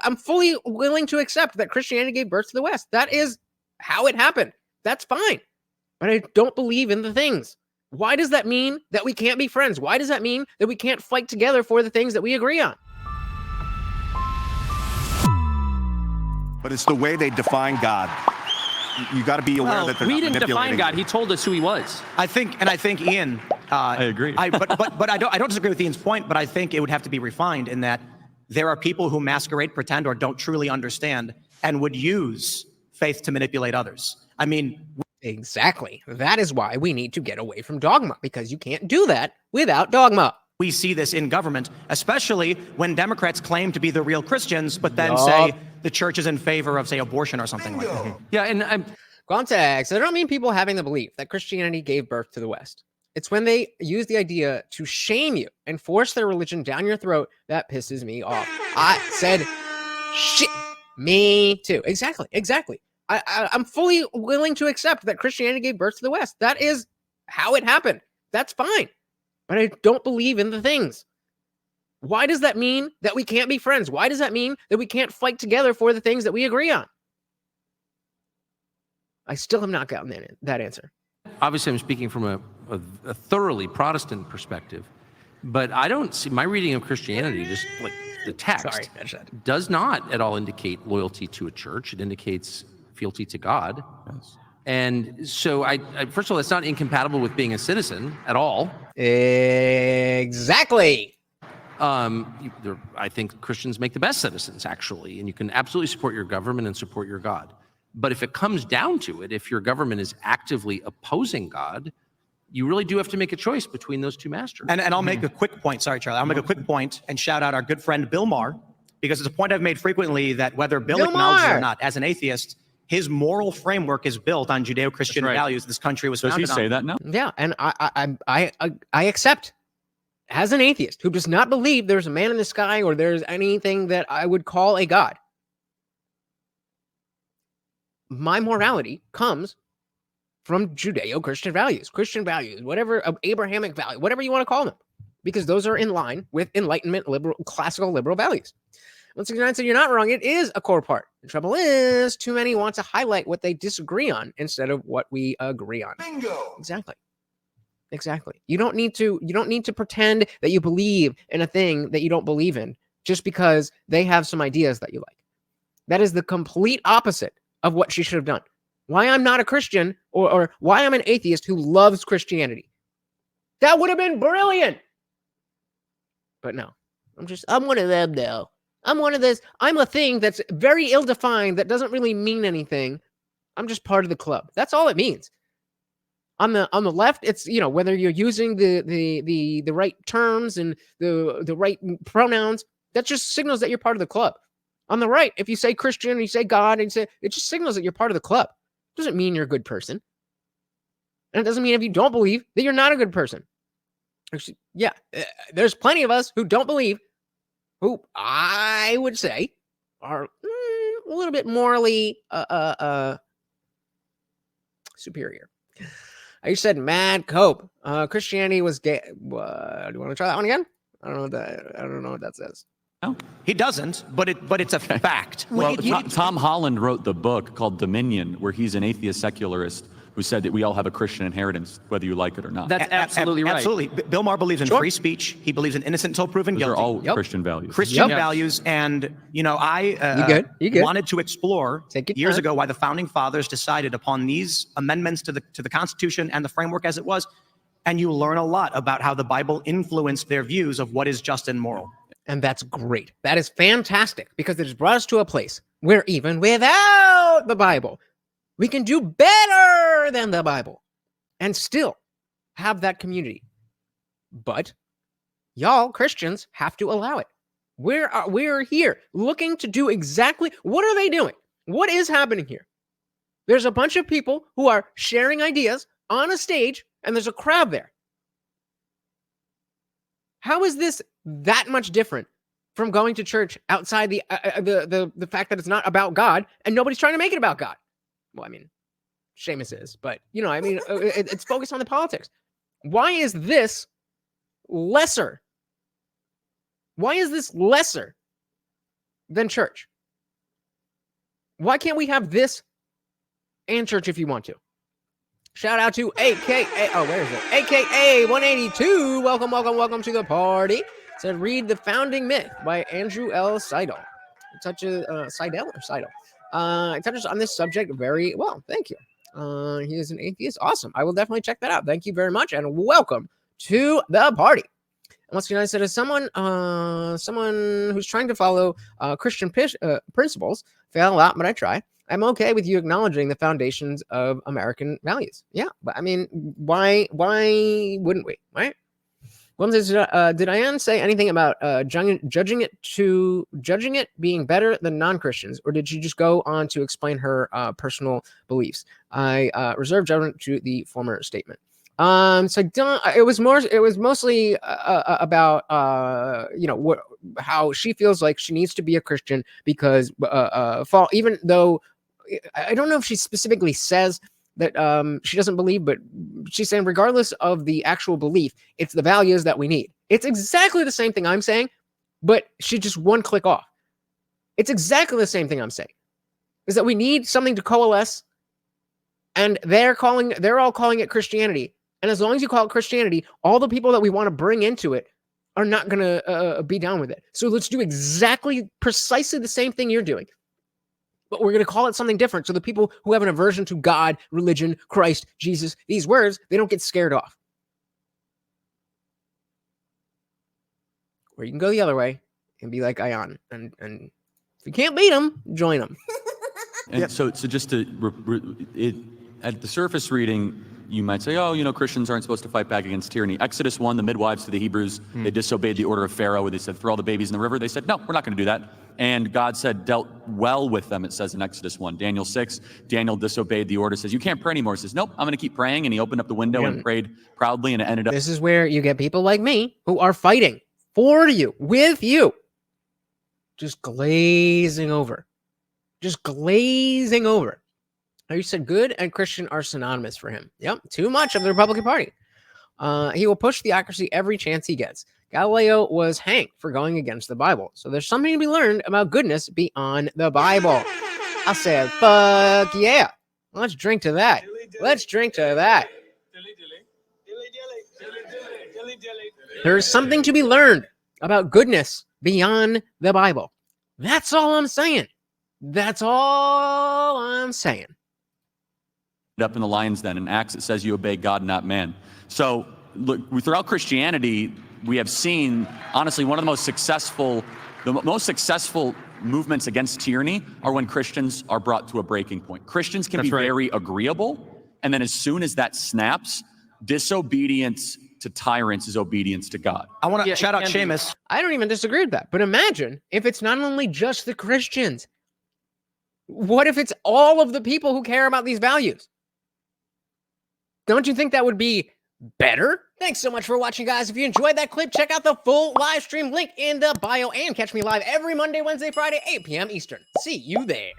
I'm fully willing to accept that Christianity gave birth to the West. That is how it happened. That's fine. But I don't believe in the things. Why does that mean that we can't be friends? Why does that mean that we can't fight together for the things that we agree on? But it's the way they define God. You got to be aware that they're we not didn't define God. you. He told us who he was. I think Ian. I agree. But I don't disagree with Ian's point. But I think it would have to be refined in that there are people who masquerade, pretend, or don't truly understand, and would use faith to manipulate others. I mean, exactly. That is why we need to get away from dogma, because you can't do that without dogma. We see this in government, especially when Democrats claim to be the real Christians, but then say the church is in favor of, say, abortion or something like that. Yeah, and Context. I don't mean people having the belief that Christianity gave birth to the West. It's when they use the idea to shame you and force their religion down your throat that pisses me off. I said, shit. Me too. Exactly. I'm fully willing to accept that Christianity gave birth to the West. That is how it happened. That's fine. But I don't believe in the things. Why does that mean that we can't be friends? Why does that mean that we can't fight together for the things that we agree on? I still have not gotten that answer. obviously I'm speaking from a thoroughly Protestant perspective, but I don't see my reading of Christianity, just like the text, does not at all indicate loyalty to a church. It indicates fealty to God. Yes. And so I first of all, it's not incompatible with being a citizen at all. Exactly. I think Christians make the best citizens, actually, and you can absolutely support your government and support your God. But if it comes down to it, if your government is actively opposing God, you really do have to make a choice between those two masters. And I'll make a quick point. Sorry, Charlie. I'll make a quick point and shout out our good friend Bill Maher, because it's a point I've made frequently that whether Bill acknowledges it or not, as an atheist, his moral framework is built on Judeo-Christian values this country was founded on. Does he say that now? Yeah, and I accept, as an atheist who does not believe there's a man in the sky or there's anything that I would call a God, my morality comes from Judeo-Christian values, Christian values, whatever, Abrahamic value, whatever you want to call them, because those are in line with Enlightenment, liberal, classical liberal values. 169 said, you're not wrong. It is a core part. The trouble is, too many want to highlight what they disagree on instead of what we agree on. Bingo. Exactly. You don't need to pretend that you believe in a thing that you don't believe in just because they have some ideas that you like. That is the complete opposite of what she should have done. Why I'm not a Christian or why I'm an atheist who loves Christianity. That would have been brilliant. But no, I'm one of them now. I'm one of this. I'm a thing that's very ill-defined that doesn't really mean anything. I'm just part of the club. That's all it means. On the left, it's, whether you're using the right terms and the right pronouns, that just signals that you're part of the club. On the right, if you say Christian, you say God, and it just signals that you're part of the club. It doesn't mean you're a good person. And it doesn't mean if you don't believe that you're not a good person. Actually, yeah, there's plenty of us who don't believe, who I would say are a little bit morally superior. I said Mad Cope. Christianity was gay. Do you want to try that one again? I don't know what that says. No, he doesn't, but it's a fact. Well, Tom Holland wrote the book called Dominion, where he's an atheist secularist who said that we all have a Christian inheritance, whether you like it or not. That's absolutely right. Absolutely. Bill Maher believes in free speech. He believes in innocent until proven guilty. Those are all Christian values. Christian values. And, I wanted to explore years ago why the founding fathers decided upon these amendments to the Constitution and the framework as it was. And you learn a lot about how the Bible influenced their views of what is just and moral. And that's great. That is fantastic, because it has brought us to a place where even without the Bible, we can do better than the Bible and still have that community. But y'all Christians have to allow it. We're here looking to do exactly what are they doing? What is happening here? There's a bunch of people who are sharing ideas on a stage, and there's a crowd there. How is this that much different from going to church outside the fact that it's not about God and nobody's trying to make it about God? Well, I mean, Seamus is, but it's focused on the politics. Why is this lesser? Why is this lesser than church? Why can't we have this and church if you want to? Shout out to AKA, oh, where is it? AKA 182. Welcome to the party. It said, read The Founding Myth by Andrew L. Seidel. It touches, it touches on this subject very well. Thank you. He is an atheist. Awesome. I will definitely check that out. Thank you very much, and welcome to the party. And once again, I said, as someone who's trying to follow Christian principles, fail a lot, but I try. I'm okay with you acknowledging the foundations of American values. Yeah, but I mean, why wouldn't we, right? One says, did Ian say anything about judging it being better than non-Christians, or did she just go on to explain her personal beliefs? I reserve judgment to the former statement. So it was mostly about how she feels like she needs to be a Christian because even though I don't know if she specifically says that she doesn't believe, but she's saying regardless of the actual belief, it's the values that we need. It's exactly the same thing I'm saying, but she just one click off. It's exactly the same thing I'm saying, is that we need something to coalesce, and they're all calling it Christianity. And as long as you call it Christianity, all the people that we want to bring into it are not going to be down with it. So let's do precisely the same thing you're doing, but we're going to call it something different. So the people who have an aversion to God, religion, Christ, Jesus, these words, they don't get scared off. Or you can go the other way and be like Ion. And if you can't beat them, join them. And so just at the surface reading, you might say, oh, Christians aren't supposed to fight back against tyranny. Exodus 1, the midwives to the Hebrews, they disobeyed the order of Pharaoh, where they said, throw all the babies in the river. They said, no, we're not going to do that. And God dealt well with them, it says in Exodus 1. Daniel 6, Daniel disobeyed the order, says, you can't pray anymore. He says, nope, I'm going to keep praying. And he opened up the window and prayed proudly, and it ended up. This is where you get people like me who are fighting for you, with you, just glazing over. Now, you said good and Christian are synonymous for him. Yep, too much of the Republican Party. He will push theocracy every chance he gets. Galileo was hanged for going against the Bible. So there's something to be learned about goodness beyond the Bible. I said, fuck yeah. Let's drink to that. There's something to be learned about goodness beyond the Bible. That's all I'm saying. Up in the lion's den. In Acts, it says you obey God, not man. So look, throughout Christianity, we have seen, honestly, one of the most successful movements against tyranny are when Christians are brought to a breaking point. Christians can be very agreeable, and then as soon as that snaps, disobedience to tyrants is obedience to God. I want to shout out Seamus. I don't even disagree with that. But imagine if it's not only just the Christians. What if it's all of the people who care about these values? Don't you think that would be better? Thanks so much for watching, guys. If you enjoyed that clip, check out the full live stream link in the bio and catch me live every Monday, Wednesday, Friday, 8 p.m. Eastern. See you there.